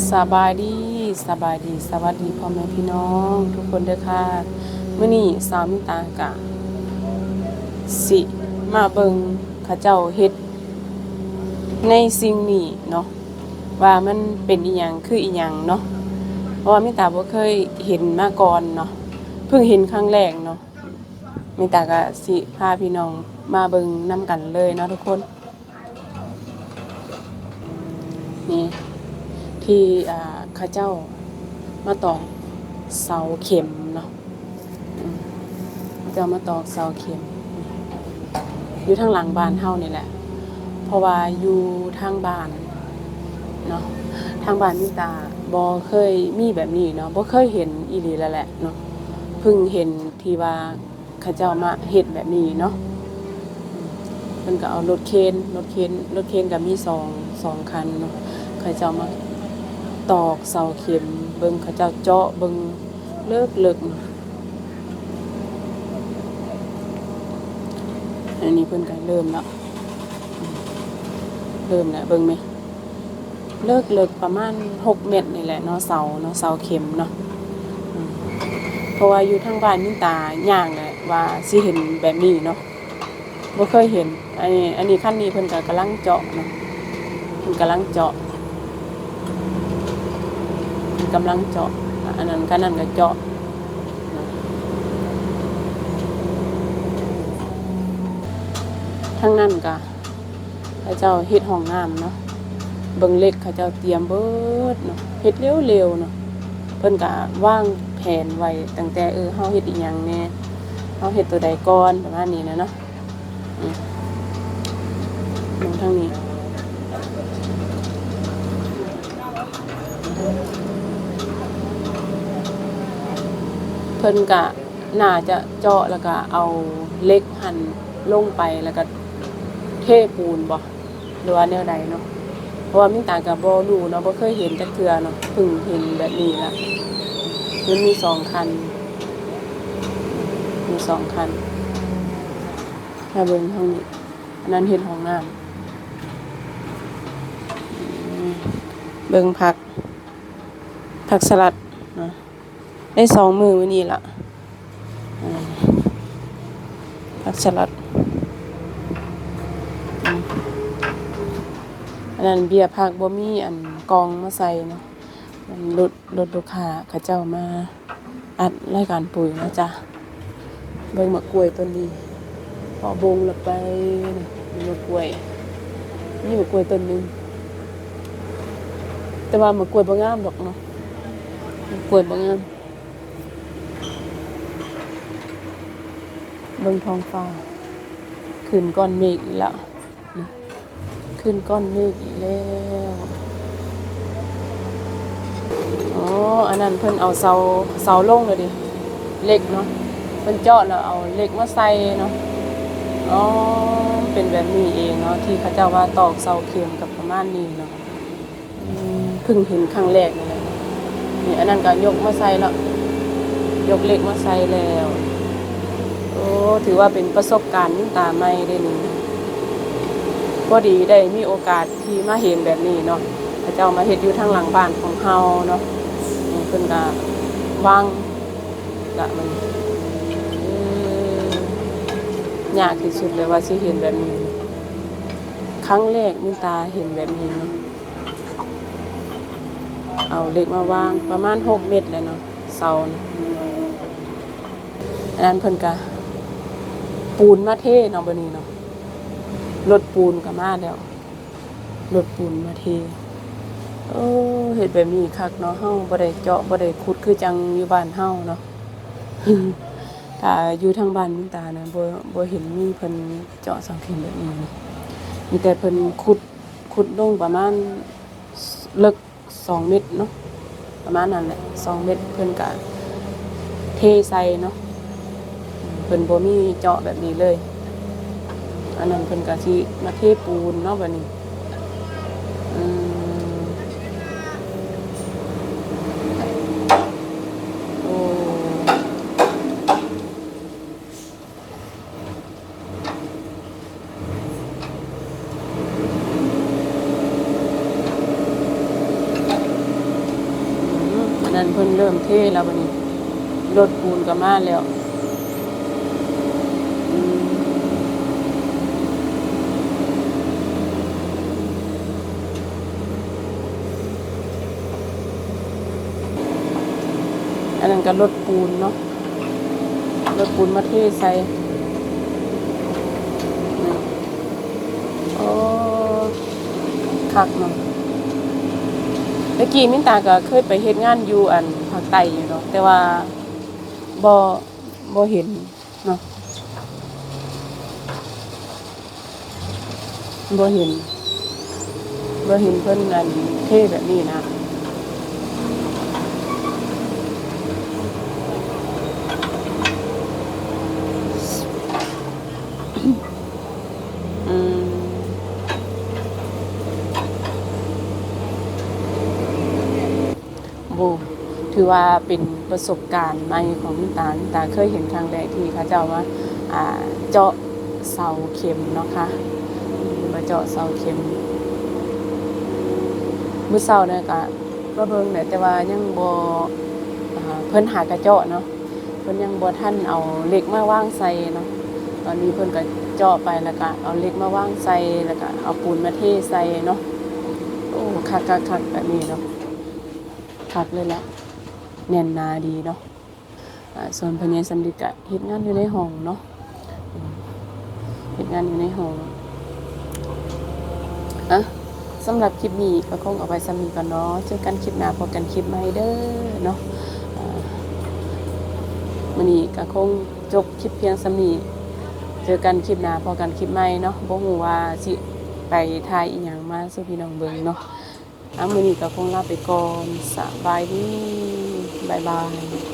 สบายดีสบายดีสวัสดีพ่อแม่พี่น้องทุกคนเด้อค่ะมื้อนี้สาวมิตากะสิมาเบิ่งเขาเจ้าเฮ็ดในสิ่งนี้เนาะว่ามันเป็นอีหยังคืออีหยังเนาะเพราะว่ามิตาบ่เคยเห็นมาก่อนเนาะเพิ่งเห็นครั้งแรกเนาะมิตาก็สิพาพี่น้องมาเบิ่งนํกันเลยเนาะทุกคนนี่ที่เขาเจ้ามาตอกเสาเข็มเนาะจะมาตอกเสาเข็มอยู่ทางหลังบ้านเฮานี่แหละเพราะว่าอยู่ทางบ้านเนาะทางบ้านมิตาบ่เคยมีแบบนี้เนาะบ่เคยเห็นอีหลีแล้วแหละเนาะเพิ่งเห็นที่ว่าเขาเจ้ามาเฮ็ดแบบนี้เนาะเพิ่นก็เอารถเคนก็มีสองคันเนาะเขาเจ้ามาตอกเสาเข็มเบิ่งเขาเจ้าเจาะเบิ่งเลิกอันนี้เพิ่นก็เริ่มแล้วเบิ่งไหมเลิกประมาณ6เมตรนี่แหละเนาะเสาเข็มเนาะเพราะว่าอยู่ทางบ้านมิตาย่างแหละว่าสิเห็นแบบนี้เนาะบ่เคยเห็นอันนี้ขั้นนี้เพิ่นก็กำลังเจาะเนาะเพิ่นกำลังเจาะอันนั้นก็เจาะทั้งนั้นก็เขาเจ้าเฮ็ดห้องน้ำเนาะเบิ่งเล็กเขาเจ้าเตรียมเบิดเนาะเฮ็ดเร็วๆเนาะเพิ่นก็วางแผนไว้ตั้งแต่เฮาเฮ็ดอีหยังแน่เฮาเฮ็ดตัวใดก่อนประมาณนี้นะเนาะลงทางนี้เพิ่นก็น่าจะเจาะแล้วก็เอาเหล็กหั่นลงไปแล้วก็เทปูนบ่หรือว่าแนวใดเนาะเพราะว่ามิตาก็บ่รู้เนาะบ่เคยเห็นจักเทื่อเนาะเพิ่งเห็นแบบนี้ล่ะมันมี2คันถ้าเบิ่งทางนี้อันนั้นเฮ็ดห้องน้ำเบิ่งผักสลัดนะได้2มื้อมื้อนี้ล่ะผักสลัดอันนั้นเบียร์ผักบ่มีอันกองมาใส่เนาะรถลูกค้าเขาเจ้ามาอัดรายการปุ๋ยนะจ๊ะเบิ่งมะกล้วยต้นนี้พอบงละไปนี่มะกล้วยต้นนึงแต่ว่ามะกล้วยบ่งามดอกเนาะมะกล้วยบ่งามเบิ่งท้องฟ้าขึ้นก้อนเมฆอีกแล้วขึ้นก้อนเมฆอีกแล้วอ๋ออันนั้นเพิ่นเอาเสาลงเลยดิเหล็กเนาะเพิ่นเจาะแล้วเอาเหล็กมาใส่เนาะอ๋อเป็นแบบนี้เองเนาะที่เขาเจ้าว่าตอกเสาเข็มกับประมาณนี้เนาะเพิ่งเห็นครั้งแรกนี่แหละนี่อันนั้นก็ยกมาใส่แล้วยกเหล็กมาใส่แล้วโอ้ถือว่าเป็นประสบการณ์ตาใหม่ได้นี่พอดีได้มีโอกาสที่มาเห็นแบบนี้เนาะพระเจ้ามาเฮ็ดอยู่ทางหลังบ้านของเฮาเนาะเพิ่นก็วางละมันยากที่สุดเลยว่าสิเห็นแบบนี้ครั้งแรกมิตาเห็นแบบนี้เนาะเอาเหล็กมาวางประมาณ6เมตรเลยเนาะเสาอันนั้นเพิ่นก็ปูนมาเทเนาะบัดนี้เนาะรถปูนก็มาแล้วรถปูนมาเทเฮ็ดแบบนี้คักเนาะเฮาบ่ได้เจาะบ่ได้ขุดคือจังอยู่บ้านเฮาเนาะ ถ้าอยู่ทางบ้านมิตานะบ่เห็นมีเพิ่นเจาะเสาเข็มแบบนี้มีแต่เพิ่นขุดลงประมาณลึก2เมตรเนาะประมาณนั้นแหละ2เมตรเพิ่นก็เทใส่เนาะเพิ่นบ่มีเจาะแบบนี้เลยอันนั้นเพิ่นก็สิมาเทปูนเนาะบัดนี้โอ้ นั้นเพิ่นเริ่มเทแล้วบัดนี้รถปูนก็มาแล้วอืมอันนั้นก็รถปูนเนาะรถปูนมาเทใส่นี่โอ้คักเนาะตะกี้มินตาก็เคยไปเฮ็ดงานอยู่อันภาคใต้อยู่เนาะแต่ว่าบ่บ่เห็นเนาะบ่เห็นบ่เห็นเพิ่นอันเทแบบนี้นะอืมโบถือว่าเป็นประสบการณ์ใหม่ของมินตามินตาเคยเห็นครั้งแรกที่เขาเจ้าว่าเจาะเสาเข็มเนาะค่ะมาเจาะเสาเข็มมื้อเช้าเนี่ยก็มาเบิ่งแหละแต่ว่ายังบ่เพิ่นหากระเจาะเนาะเพิ่นยังบ่ทันเอาเหล็กมาวางใส่เนาะตอนนี้เพิ่นก็เจาะไปแล้วก็เอาเหล็กมาวางใส่แล้วก็เอาปูนมาเทใส่เนาะโอ้คักๆๆแบบนี้เนาะคักเลยแหละแน่นหนาดีเนาะส่วนพญาสำริดก็เฮ็ดงานอยู่ในห้องเนาะเฮ็ดงานอยู่ในห้องอะสำหรับคลิปนี้ก็คงเอาไว้ซ้ำนี้ก่อนเนาะเจอกันคลิปหน้าพบกันคลิปใหม่เด้อเนาะมื้อนี้ก็คงจบคลิปเพียงซ้ำนี้เจอกันคลิปหน้าพบกันคลิปใหม่เนาะบ่ฮู้ว่าสิไปถ่ายอีหยังมาสู่พี่น้องเบิ่งเนาะมื้อนี้ก็คงลาไปก่อนสบายดีบ๊ายบาย